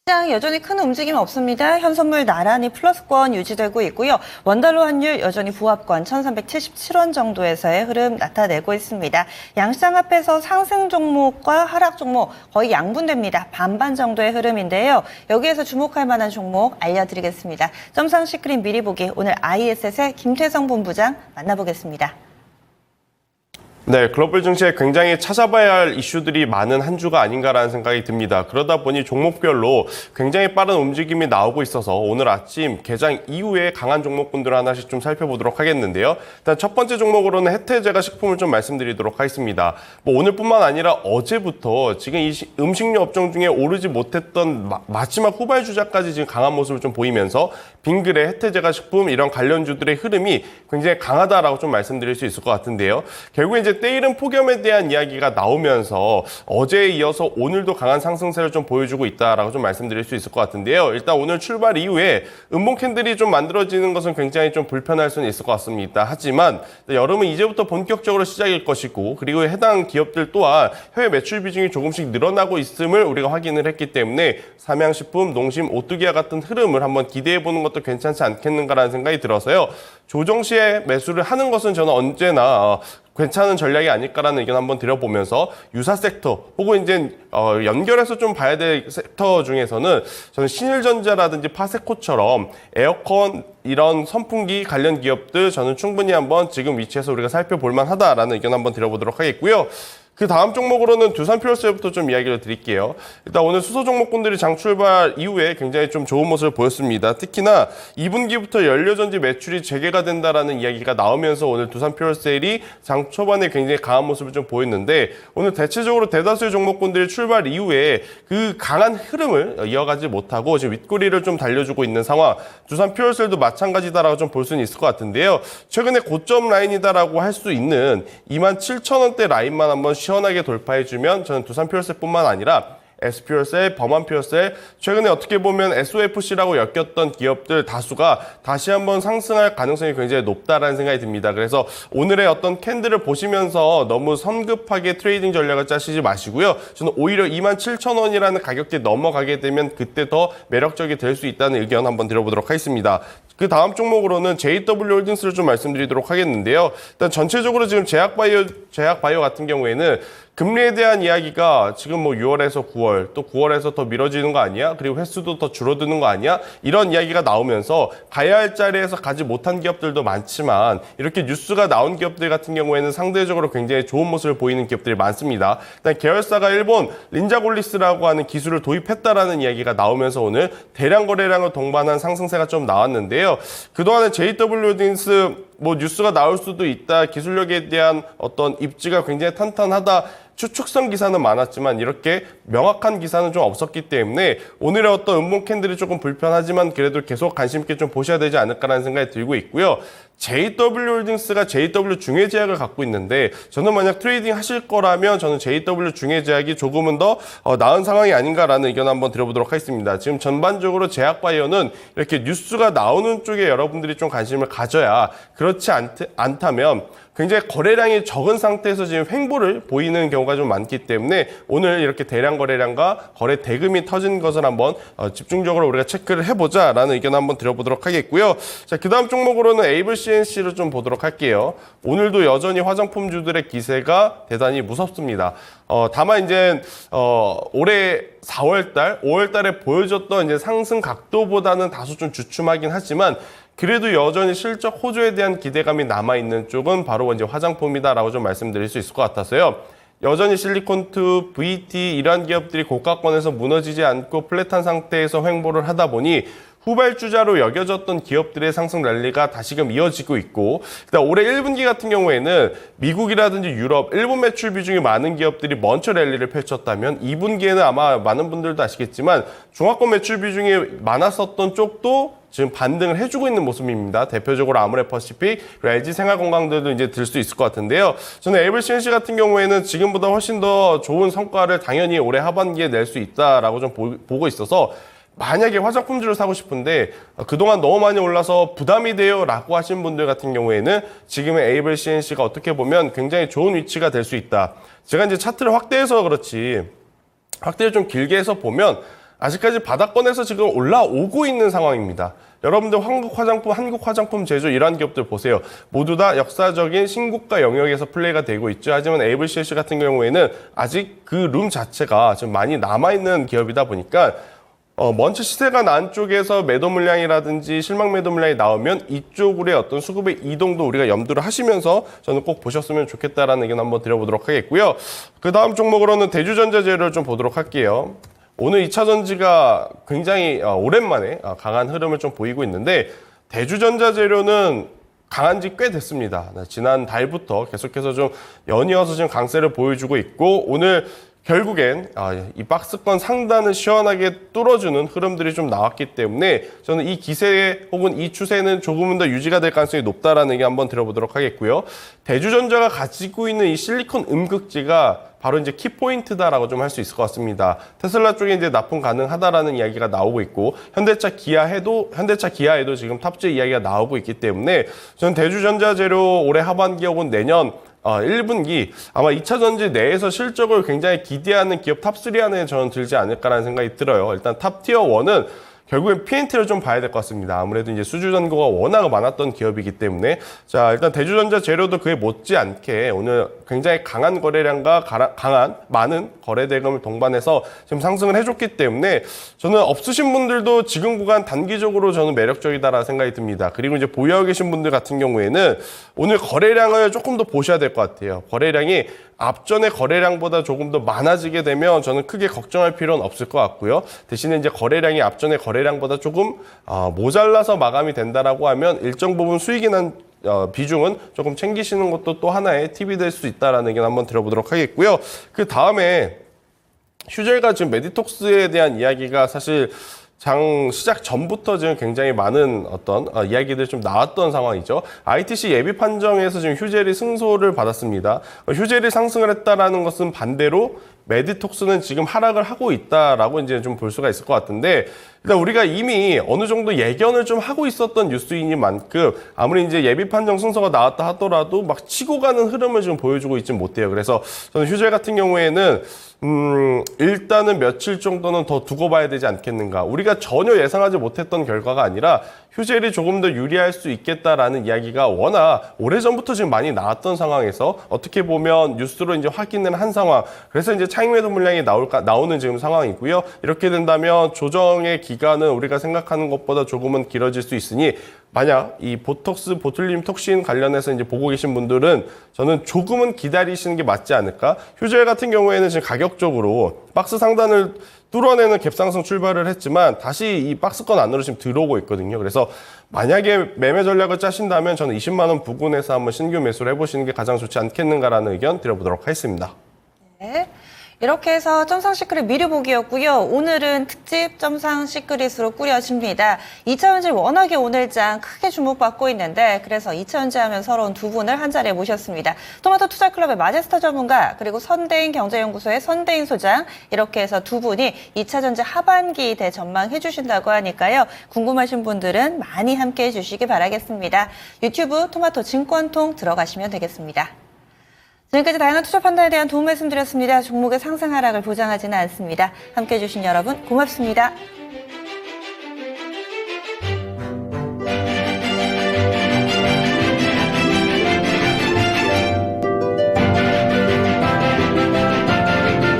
시장 여전히 큰 움직임 없습니다. 현선물 나란히 플러스권 유지되고 있고요. 원달러 환율 여전히 부합권 1,377원 정도에서의 흐름 나타내고 있습니다. 양시장 앞에서 상승 종목과 하락 종목 거의 양분됩니다. 반반 정도의 흐름인데요. 여기에서 주목할 만한 종목 알려드리겠습니다. 점상 시크릿 미리 보기 오늘 ISS의 김태성 본부장 만나보겠습니다. 네, 글로벌 증시에 굉장히 찾아봐야 할 이슈들이 많은 한 주가 아닌가라는 생각이 듭니다. 그러다 보니 종목별로 굉장히 빠른 움직임이 나오고 있어서 오늘 아침 개장 이후에 강한 종목군들을 하나씩 좀 살펴보도록 하겠는데요. 일단 첫 번째 종목으로는 혜태제가 식품을 좀 말씀드리도록 하겠습니다. 오늘뿐만 아니라 어제부터 지금 이 음식료 업종 중에 오르지 못했던 마지막 후발주자까지 지금 강한 모습을 좀 보이면서 빙그레, 혜태제가 식품 이런 관련주들의 흐름이 굉장히 강하다라고 좀 말씀드릴 수 있을 것 같은데요. 결국 이제 때이른 폭염에 대한 이야기가 나오면서 어제에 이어서 오늘도 강한 상승세를 좀 보여주고 있다라고 좀 말씀드릴 수 있을 것 같은데요. 일단 오늘 출발 이후에 음봉 캔들이 좀 만들어지는 것은 굉장히 좀 불편할 수는 있을 것 같습니다. 하지만 여름은 이제부터 본격적으로 시작일 것이고 그리고 해당 기업들 또한 해외 매출 비중이 조금씩 늘어나고 있음을 우리가 확인을 했기 때문에 삼양식품, 농심, 오뚜기와 같은 흐름을 한번 기대해보는 것도 괜찮지 않겠는가라는 생각이 들어서요. 조정 시에 매수를 하는 것은 저는 언제나 괜찮은 전략이 아닐까라는 의견 한번 드려보면서 유사 섹터 혹은 이제 연결해서 좀 봐야 될 섹터 중에서는 저는 신일전자라든지 파세코처럼 에어컨 이런 선풍기 관련 기업들 저는 충분히 한번 지금 위치에서 우리가 살펴볼 만하다라는 의견 한번 드려보도록 하겠고요. 그 다음 종목으로는 두산퓨어셀부터 좀 이야기를 드릴게요. 일단 오늘 수소 종목군들이 장 출발 이후에 굉장히 좀 좋은 모습을 보였습니다. 특히나 2분기부터 연료전지 매출이 재개가 된다라는 이야기가 나오면서 오늘 두산퓨어셀이 장 초반에 굉장히 강한 모습을 좀 보였는데 오늘 대체적으로 대다수의 종목군들이 출발 이후에 그 강한 흐름을 이어가지 못하고 지금 윗꼬리를 좀 달려주고 있는 상황. 두산퓨어셀도 마찬가지다라고 좀 볼 수는 있을 것 같은데요. 최근에 고점 라인이다라고 할 수 있는 27,000원대 라인만 한번 시원하게 돌파해주면 저는 두산퓨어셀뿐만 아니라 S퓨어셀, 범한퓨어셀, 최근에 어떻게 보면 SOFC라고 엮였던 기업들 다수가 다시 한번 상승할 가능성이 굉장히 높다라는 생각이 듭니다. 그래서 오늘의 어떤 캔들을 보시면서 너무 성급하게 트레이딩 전략을 짜시지 마시고요. 저는 오히려 27,000원이라는 가격대 넘어가게 되면 그때 더 매력적이 될 수 있다는 의견 한번 드려보도록 하겠습니다. 그 다음 종목으로는 JW홀딩스를 좀 말씀드리도록 하겠는데요. 일단 전체적으로 지금 제약바이오 같은 경우에는 금리에 대한 이야기가 지금 뭐 6월에서 9월, 또 9월에서 더 미뤄지는 거 아니야? 그리고 횟수도 더 줄어드는 거 아니야? 이런 이야기가 나오면서 가야 할 자리에서 가지 못한 기업들도 많지만 이렇게 뉴스가 나온 기업들 같은 경우에는 상대적으로 굉장히 좋은 모습을 보이는 기업들이 많습니다. 일단 계열사가 일본 린자골리스라고 하는 기술을 도입했다라는 이야기가 나오면서 오늘 대량 거래량을 동반한 상승세가 좀 나왔는데요. 그동안에 JW홀딩스 뭐 뉴스가 나올 수도 있다. 기술력에 대한 어떤 입지가 굉장히 탄탄하다. 추측성 기사는 많았지만 이렇게 명확한 기사는 좀 없었기 때문에 오늘의 어떤 음봉 캔들이 조금 불편하지만 그래도 계속 관심 있게 좀 보셔야 되지 않을까라는 생각이 들고 있고요. JW홀딩스가 JW 중해제약을 갖고 있는데 저는 만약 트레이딩 하실 거라면 저는 JW 중해제약이 조금은 더 나은 상황이 아닌가라는 의견 한번 드려보도록 하겠습니다. 지금 전반적으로 제약바이오는 이렇게 뉴스가 나오는 쪽에 여러분들이 좀 관심을 가져야 그렇지 않다면 굉장히 거래량이 적은 상태에서 지금 횡보를 보이는 경우가 좀 많기 때문에 오늘 이렇게 대량 거래량과 거래 대금이 터진 것을 한번 집중적으로 우리가 체크를 해보자라는 의견 한번 드려보도록 하겠고요. 자, 그 다음 종목으로는 에이블 CNC를 좀 보도록 할게요. 오늘도 여전히 화장품주들의 기세가 대단히 무섭습니다. 다만 이제 올해 4월달, 5월달에 보여줬던 이제 상승 각도보다는 다소 좀 주춤하긴 하지만 그래도 여전히 실적 호조에 대한 기대감이 남아있는 쪽은 바로 이제 화장품이다라고 좀 말씀드릴 수 있을 것 같아서요. 여전히 실리콘투, VT 이러한 기업들이 고가권에서 무너지지 않고 플랫한 상태에서 횡보를 하다 보니 후발주자로 여겨졌던 기업들의 상승 랠리가 다시금 이어지고 있고 일단 올해 1분기 같은 경우에는 미국이라든지 유럽, 일본 매출 비중이 많은 기업들이 먼저 랠리를 펼쳤다면 2분기에는 아마 많은 분들도 아시겠지만 중화권 매출 비중이 많았었던 쪽도 지금 반등을 해주고 있는 모습입니다. 대표적으로 아모레퍼시픽, 그리고 LG생활건강들도 이제 들 수 있을 것 같은데요. 저는 에이블 CNC 같은 경우에는 지금보다 훨씬 더 좋은 성과를 당연히 올해 하반기에 낼 수 있다라고 좀 보고 있어서 만약에 화장품주를 사고 싶은데 그동안 너무 많이 올라서 부담이 돼요 라고 하신 분들 같은 경우에는 지금의 에이블 CNC가 어떻게 보면 굉장히 좋은 위치가 될 수 있다. 제가 이제 차트를 확대해서 그렇지 확대를 좀 길게 해서 보면 아직까지 바닥권에서 지금 올라오고 있는 상황입니다. 여러분들 한국 화장품 제조 이러한 기업들 보세요. 모두 다 역사적인 신고가 영역에서 플레이가 되고 있죠. 하지만 ABCS 같은 경우에는 아직 그 룸 자체가 좀 많이 남아있는 기업이다 보니까 먼저 시세가 난 쪽에서 매도 물량이라든지 실망 매도 물량이 나오면 이쪽으로의 어떤 수급의 이동도 우리가 염두를 하시면서 저는 꼭 보셨으면 좋겠다라는 의견 한번 드려보도록 하겠고요. 그 다음 종목으로는 대주전자재료를 좀 보도록 할게요. 오늘 2차 전지가 굉장히 오랜만에 강한 흐름을 좀 보이고 있는데 대주전자 재료는 강한 지 꽤 됐습니다. 지난 달부터 계속해서 좀 연이어서 지금 강세를 보여주고 있고 오늘 결국엔 이 박스권 상단을 시원하게 뚫어주는 흐름들이 좀 나왔기 때문에 저는 이 기세 혹은 이 추세는 조금은 더 유지가 될 가능성이 높다라는 얘기 한번 들어보도록 하겠고요. 대주전자가 가지고 있는 이 실리콘 음극지가 바로 이제 키포인트다라고 좀 할 수 있을 것 같습니다. 테슬라 쪽에 이제 납품 가능하다라는 이야기가 나오고 있고 현대차 기아에도 지금 탑재 이야기가 나오고 있기 때문에 저는 대주전자 재료 올해 하반기 혹은 내년 1분기 아마 2차 전지 내에서 실적을 굉장히 기대하는 기업 탑3 안에 저는 들지 않을까라는 생각이 들어요. 일단 탑티어 1은 결국엔 P&T를 좀 봐야 될 것 같습니다. 아무래도 이제 수주 잔고가 워낙 많았던 기업이기 때문에 자 일단 대주전자 재료도 그에 못지않게 오늘 굉장히 강한 거래량과 많은 거래 대금을 동반해서 지금 상승을 해줬기 때문에 저는 없으신 분들도 지금 구간 단기적으로 저는 매력적이다라는 생각이 듭니다. 그리고 이제 보유하고 계신 분들 같은 경우에는 오늘 거래량을 조금 더 보셔야 될 것 같아요. 거래량이 앞전의 거래량보다 조금 더 많아지게 되면 저는 크게 걱정할 필요는 없을 것 같고요. 대신에 이제 거래량이 앞전의 거래량보다 조금 모자라서 마감이 된다라고 하면 일정 부분 수익이 난 비중은 조금 챙기시는 것도 또 하나의 팁이 될 수 있다라는 의견 한번 들어보도록 하겠고요. 그 다음에 휴젤과 지금 메디톡스에 대한 이야기가 사실 장 시작 전부터 지금 굉장히 많은 어떤 이야기들이 좀 나왔던 상황이죠. ITC 예비 판정에서 지금 휴젤이 승소를 받았습니다. 휴젤이 상승을 했다라는 것은 반대로 메디톡스는 지금 하락을 하고 있다라고 이제 좀 볼 수가 있을 것 같은데 일단 우리가 이미 어느 정도 예견을 좀 하고 있었던 뉴스이니만큼 아무리 이제 예비 판정 승소가 나왔다 하더라도 막 치고 가는 흐름을 좀 보여주고 있지 못해요. 그래서 저는 휴젤 같은 경우에는 일단은 며칠 정도는 더 두고 봐야 되지 않겠는가. 우리가 전혀 예상하지 못했던 결과가 아니라 휴젤이 조금 더 유리할 수 있겠다라는 이야기가 워낙 오래전부터 지금 많이 나왔던 상황에서 어떻게 보면 뉴스로 이제 확인을 한 상황. 그래서 이제 차익 매도 물량이 나오는 지금 상황이고요. 이렇게 된다면 조정의 기간은 우리가 생각하는 것보다 조금은 길어질 수 있으니 만약 이 보톡스, 보툴륨 톡신 관련해서 이제 보고 계신 분들은 저는 조금은 기다리시는 게 맞지 않을까? 휴젤 같은 경우에는 지금 가격적으로 박스 상단을 뚫어내는 갭상승 출발을 했지만 다시 이 박스권 안으로 지금 들어오고 있거든요. 그래서 만약에 매매 전략을 짜신다면 저는 20만 원 부근에서 한번 신규 매수를 해보시는 게 가장 좋지 않겠는가라는 의견 드려보도록 하겠습니다. 네. 이렇게 해서 점상 시크릿 미리 보기였고요. 오늘은 특집 점상 시크릿으로 꾸려집니다. 2차 전지 워낙에 오늘장 크게 주목받고 있는데 그래서 2차 전지 하면 서러운 두 분을 한 자리에 모셨습니다. 토마토 투자클럽의 마제스터 전문가 그리고 선대인 경제연구소의 선대인 소장 이렇게 해서 두 분이 2차 전지 하반기 대전망해 주신다고 하니까요. 궁금하신 분들은 많이 함께해 주시기 바라겠습니다. 유튜브 토마토 증권통 들어가시면 되겠습니다. 지금까지 다양한 투자 판단에 대한 도움 말씀드렸습니다. 종목의 상승 하락을 보장하지는 않습니다. 함께해 주신 여러분 고맙습니다.